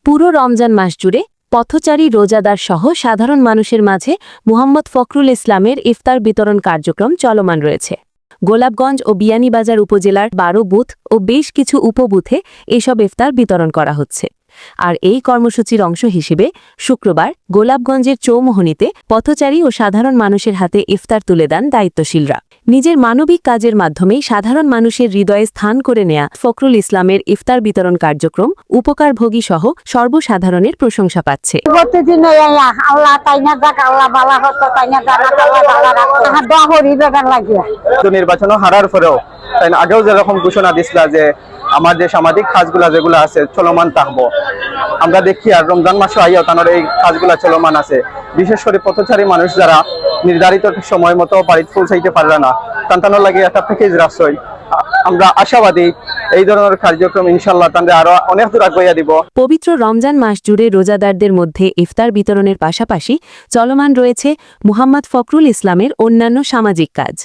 পুরো রমজান মাস জুড়ে পথচারী রোজাদার সহ সাধারণ মানুষের মাঝে মুহাম্মদ ফখরুল ইসলামের ইফতার বিতরণ কার্যক্রম চলমান রয়েছে। গোলাপগঞ্জ ও বিয়ানীবাজার উপজেলার ১২ বুথ ও বেশ কিছু উপবুথে এসব ইফতার বিতরণ করা হচ্ছে। আর এই কর্মসূচির অংশ হিসেবে শুক্রবার গোলাপগঞ্জের চৌমোহনীতে পথচারী ও সাধারণ মানুষের হাতে ইফতার তুলে দেন দায়িত্বশীলরা। নিজের মানবিক কাজের মাধ্যমেই সাধারণ মানুষের হৃদয়ে স্থান করে নেয়া ফখরুল ইসলামের ইফতার বিতরণ কার্যক্রম উপকারভোগী সহ সর্বসাধারণের প্রশংসা পাচ্ছে। নির্বাচন হারার পরেও আগেও যেরকম ঘোষণা দিছিল যে আমার যে সামাজিক কাজগুলা যেগুলো আছে চলমান থাকবো, আমরা দেখি আর রমজান মাসে আইয়া তানোর এই কাজগুলা চলমান আছে। বিশেষ করে পথচারী মানুষ যারা নির্ধারিত সময় মতো বাড়িতে পৌঁছাইতে পারবে না, তান্তানোর লাগে একটা প্যাকেজ রাখছই। আমরা আশাবাদী এই ধরনের কার্যক্রম ইনশাল্লাহ তাদের আরো অনেক দূর আগাইয়া দিব। পবিত্র রমজান মাস জুড়ে রোজাদারদের মধ্যে ইফতার বিতরণের পাশাপাশি চলমান রয়েছে মুহাম্মদ ফখরুল ইসলামের অন্যান্য সামাজিক কাজ।